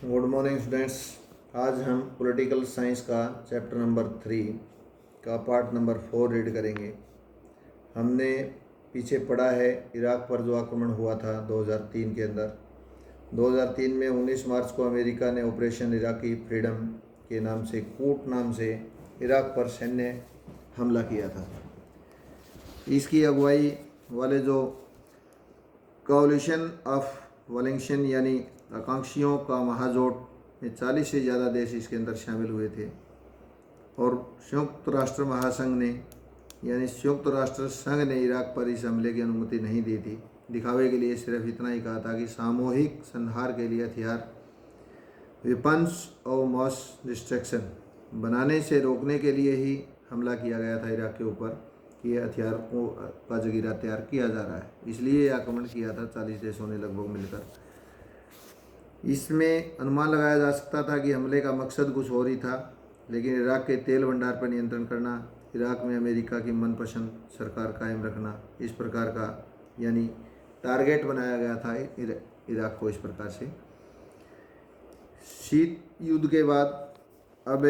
Good morning students. आज हम political science का चैप्टर नंबर 3 का पार्ट नंबर 4 रीड करेंगे। हमने पीछे पढ़ा है इराक पर जो आक्रमण हुआ था 2003 के अंदर। 2003 में 19 मार्च को अमेरिका ने ऑपरेशन इराकी फ्रीडम के नाम से, कूट नाम से, इराक पर सैन्य हमला किया था। इसकी अगुवाई वाले जो कोलिशन ऑफ वालिंगशन यानी आकांक्षियों का महाजोट में 40 से ज़्यादा देश इसके अंदर शामिल हुए थे और संयुक्त राष्ट्र महासंघ ने यानी संयुक्त राष्ट्र संघ ने इराक पर इस हमले की अनुमति नहीं दी थी। दिखावे के लिए सिर्फ इतना ही कहा था कि सामूहिक संहार के लिए हथियार, वेपन्स और मास डिस्ट्रक्शन बनाने से रोकने के लिए ही हमला किया गया था इराक के ऊपर कि ये हथियारों का जगीरा तैयार किया जा रहा है, इसलिए आक्रमण किया था 40 देशों ने लगभग मिलकर। इसमें अनुमान लगाया जा सकता था कि हमले का मकसद कुछ और ही था, लेकिन इराक के तेल भंडार पर नियंत्रण करना, इराक में अमेरिका की मनपसंद सरकार कायम रखना, इस प्रकार का यानी टारगेट बनाया गया था इराक को। इस प्रकार से शीत युद्ध के बाद अब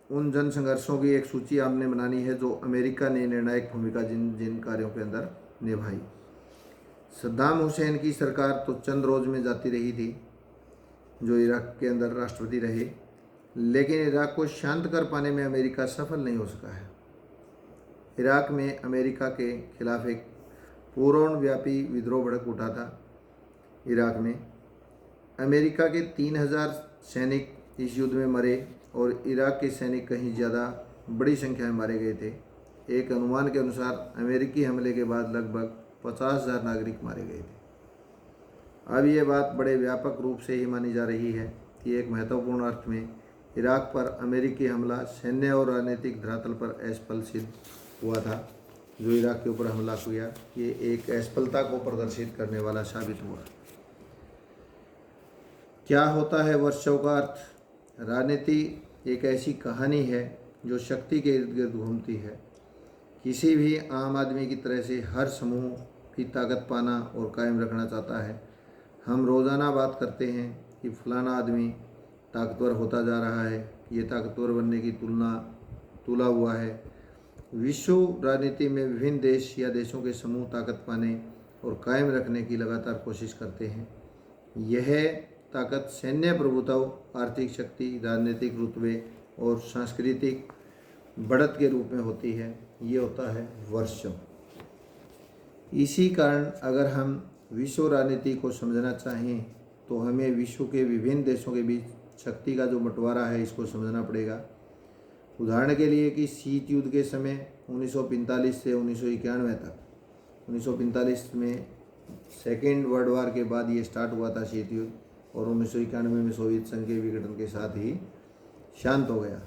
उन जन संघर्षों की एक सूची आपने बनानी है जो अमेरिका ने निर्णायक भूमिका जिन जिन कार्यों के अंदर निभाई। सद्दाम हुसैन की सरकार तो चंद रोज में जाती रही थी, जो इराक के अंदर राष्ट्रपति रहे, लेकिन इराक को शांत कर पाने में अमेरिका सफल नहीं हो सका है। इराक में अमेरिका के खिलाफ एक पूर्णव्यापी विद्रोह भड़क उठा था। इराक में अमेरिका के 3000 सैनिक इस युद्ध में मरे और इराक के सैनिक कहीं ज़्यादा बड़ी संख्या में मारे गए थे। एक अनुमान के अनुसार अमेरिकी हमले के बाद लगभग 50,000 नागरिक मारे गए थे। अब ये बात बड़े व्यापक रूप से ही मानी जा रही है कि एक महत्वपूर्ण अर्थ में इराक पर अमेरिकी हमला सैन्य और राजनीतिक धरातल पर असफल सिद्ध हुआ था। जो इराक के ऊपर हमला किया, ये एक असफलता को प्रदर्शित करने वाला साबित हुआ। क्या होता है वर्षों का अर्थ? राजनीति एक ऐसी कहानी है जो शक्ति के इर्द गिर्द घूमती है। किसी भी आम आदमी की तरह से हर समूह की ताकत पाना और कायम रखना चाहता है। हम रोज़ाना बात करते हैं कि फलाना आदमी ताकतवर होता जा रहा है, ये ताकतवर बनने की तुला हुआ है। विश्व राजनीति में विभिन्न देश या देशों के समूह ताकत पाने और कायम रखने की लगातार कोशिश करते हैं। यह ताकत सैन्य प्रभुत्व, आर्थिक शक्ति, राजनीतिक रुतबे और सांस्कृतिक बढ़त के रूप में होती है। ये होता है वर्षों। इसी कारण अगर हम विश्व राजनीति को समझना चाहें तो हमें विश्व के विभिन्न देशों के बीच शक्ति का जो बंटवारा है इसको समझना पड़ेगा। उदाहरण के लिए कि शीत युद्ध के समय 1945 से 1991 तक, 1945 में सेकेंड वर्ल्ड वार के बाद ये स्टार्ट हुआ था शीत युद्ध, और 1991 में सोवियत संघ के विघटन के साथ ही शांत हो गया।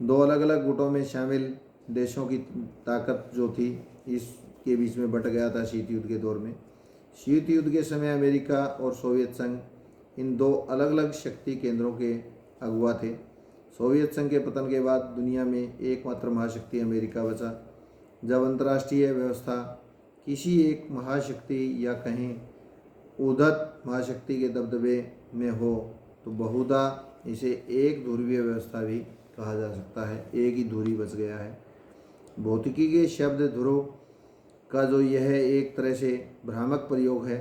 दो अलग अलग गुटों में शामिल देशों की ताकत जो थी इसके बीच में बट गया था शीत युद्ध के दौर में। शीत युद्ध के समय अमेरिका और सोवियत संघ इन दो अलग अलग शक्ति केंद्रों के अगुवा थे। सोवियत संघ के पतन के बाद दुनिया में एकमात्र महाशक्ति अमेरिका बचा। जब अंतर्राष्ट्रीय व्यवस्था किसी एक महाशक्ति या कहें उद्धत महाशक्ति के दबदबे में हो तो बहुधा इसे एक ध्रुवीय व्यवस्था भी कहा जा सकता है। एक ही धुरी बच गया है। भौतिकी के शब्द ध्रुव का जो यह एक तरह से भ्रामक प्रयोग है।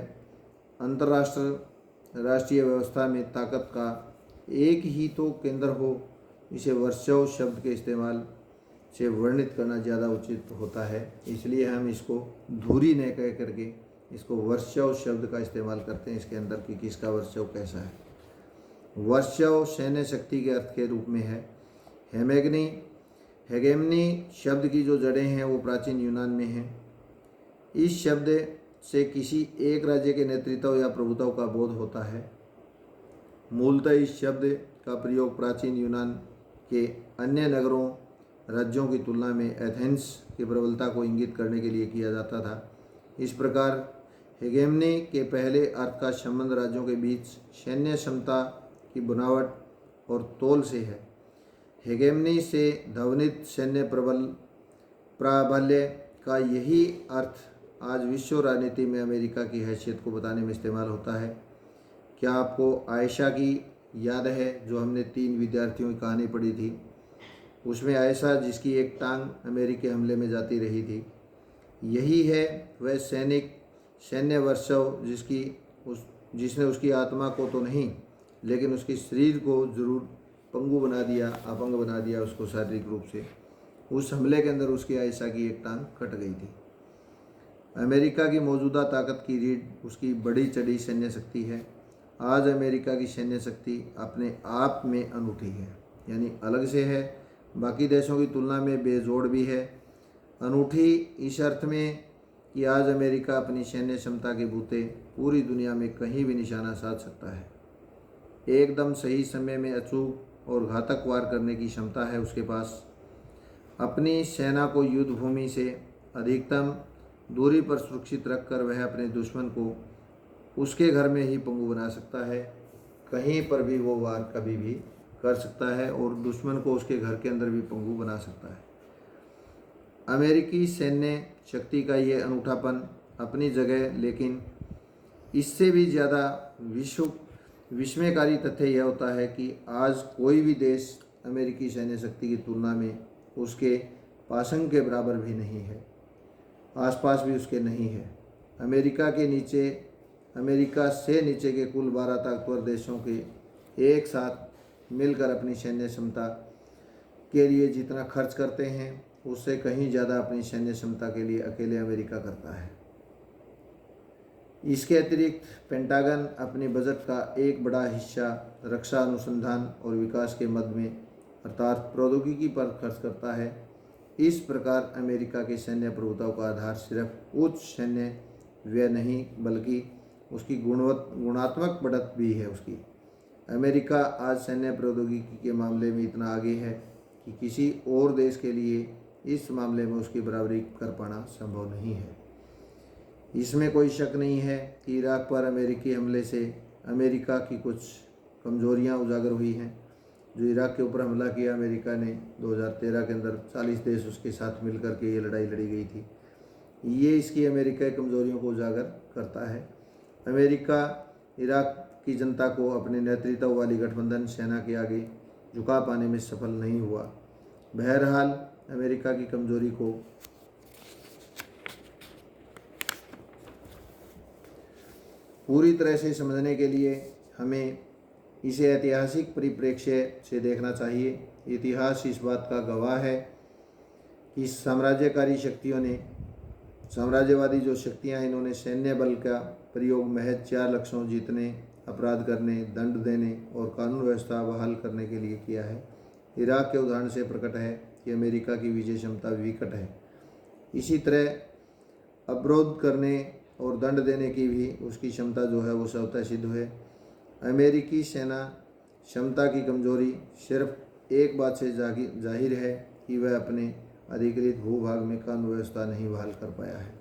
राष्ट्रीय व्यवस्था में ताकत का एक ही तो केंद्र हो, इसे वर्षों शब्द के इस्तेमाल से वर्णित करना ज़्यादा उचित होता है। इसलिए हम इसको धुरी न कह करके इसको वर्षों शब्द का इस्तेमाल करते हैं इसके अंदर कि किसका वर्षों कैसा है। वर्षों सैन्य शक्ति के अर्थ के रूप में है। हेगेमनी शब्द की जो जड़ें हैं वो प्राचीन यूनान में हैं। इस शब्द से किसी एक राज्य के नेतृत्व या प्रभुत्व का बोध होता है। मूलतः इस शब्द का प्रयोग प्राचीन यूनान के अन्य नगरों, राज्यों की तुलना में एथेंस की प्रबलता को इंगित करने के लिए किया जाता था। इस प्रकार हेगेमनी के पहले अर्थ का संबंध राज्यों के बीच सैन्य क्षमता की बनावट और तोल से है। हेगेमनी से ध्वनित सैन्य प्राबल्य का यही अर्थ आज विश्व राजनीति में अमेरिका की हैसियत को बताने में इस्तेमाल होता है। क्या आपको आयशा की याद है जो हमने 3 विद्यार्थियों की कहानी पढ़ी थी, उसमें आयशा जिसकी एक टांग अमेरिकी हमले में जाती रही थी, यही है वह सैन्य वर्षव जिसने उसकी आत्मा को तो नहीं लेकिन उसके शरीर को जरूर पंगु बना दिया, अपंग बना दिया उसको शारीरिक रूप से। उस हमले के अंदर उसकी आयशा की एक टांग कट गई थी। अमेरिका की मौजूदा ताकत की रीढ़ उसकी बढ़ी चढ़ी सैन्य शक्ति है। आज अमेरिका की सैन्य शक्ति अपने आप में अनूठी है, यानी अलग से है, बाकी देशों की तुलना में बेजोड़ भी है। अनूठी इस अर्थ में कि आज अमेरिका अपनी सैन्य क्षमता के बूते पूरी दुनिया में कहीं भी निशाना साध सकता है। एकदम सही समय में अचूक और घातक वार करने की क्षमता है उसके पास। अपनी सेना को युद्ध भूमि से अधिकतम दूरी पर सुरक्षित रखकर वह अपने दुश्मन को उसके घर में ही पंगु बना सकता है। कहीं पर भी वो वार कभी भी कर सकता है और दुश्मन को उसके घर के अंदर भी पंगु बना सकता है। अमेरिकी सैन्य शक्ति का ये अनूठापन अपनी जगह, लेकिन इससे भी ज़्यादा विस्मयकारी तथ्य यह होता है कि आज कोई भी देश अमेरिकी सैन्य शक्ति की तुलना में उसके पासंग के बराबर भी नहीं है, आसपास भी उसके नहीं है। अमेरिका से नीचे के कुल 12 ताकतवर देशों के एक साथ मिलकर अपनी सैन्य क्षमता के लिए जितना खर्च करते हैं उससे कहीं ज़्यादा अपनी सैन्य क्षमता के लिए अकेले अमेरिका करता है। इसके अतिरिक्त पेंटागन अपने बजट का एक बड़ा हिस्सा रक्षा अनुसंधान और विकास के मद में अर्थात प्रौद्योगिकी पर खर्च करता है। इस प्रकार अमेरिका के सैन्य प्रभुत्व का आधार सिर्फ उच्च सैन्य व्यय नहीं बल्कि उसकी गुणात्मक बढ़त भी है उसकी। अमेरिका आज सैन्य प्रौद्योगिकी के मामले में इतना आगे है कि किसी और देश के लिए इस मामले में उसकी बराबरी कर पाना संभव नहीं है। इसमें कोई शक नहीं है कि इराक पर अमेरिकी हमले से अमेरिका की कुछ कमजोरियां उजागर हुई हैं। जो इराक के ऊपर हमला किया अमेरिका ने 2013 के अंदर 40 देश उसके साथ मिलकर के ये लड़ाई लड़ी गई थी, ये इसकी अमेरिका की कमजोरियों को उजागर करता है। अमेरिका इराक की जनता को अपने नेतृत्व वाली गठबंधन सेना के आगे झुका पाने में सफल नहीं हुआ। बहरहाल अमेरिका की कमजोरी को पूरी तरह से समझने के लिए हमें इसे ऐतिहासिक परिप्रेक्ष्य से देखना चाहिए। इतिहास इस बात का गवाह है कि साम्राज्यवादी जो शक्तियां हैं इन्होंने सैन्य बल का प्रयोग महज 4 लक्ष्यों जीतने, अपराध करने, दंड देने और कानून व्यवस्था बहाल करने के लिए किया है। इराक के उदाहरण से प्रकट है कि अमेरिका की विजय क्षमता विकट है। इसी तरह अवरोध करने और दंड देने की भी उसकी क्षमता जो है वो स्वतः सिद्ध है। अमेरिकी सेना क्षमता की कमजोरी सिर्फ एक बात से जाहिर है कि वह अपने अधिकृत भूभाग में कानून व्यवस्था नहीं बहाल कर पाया है।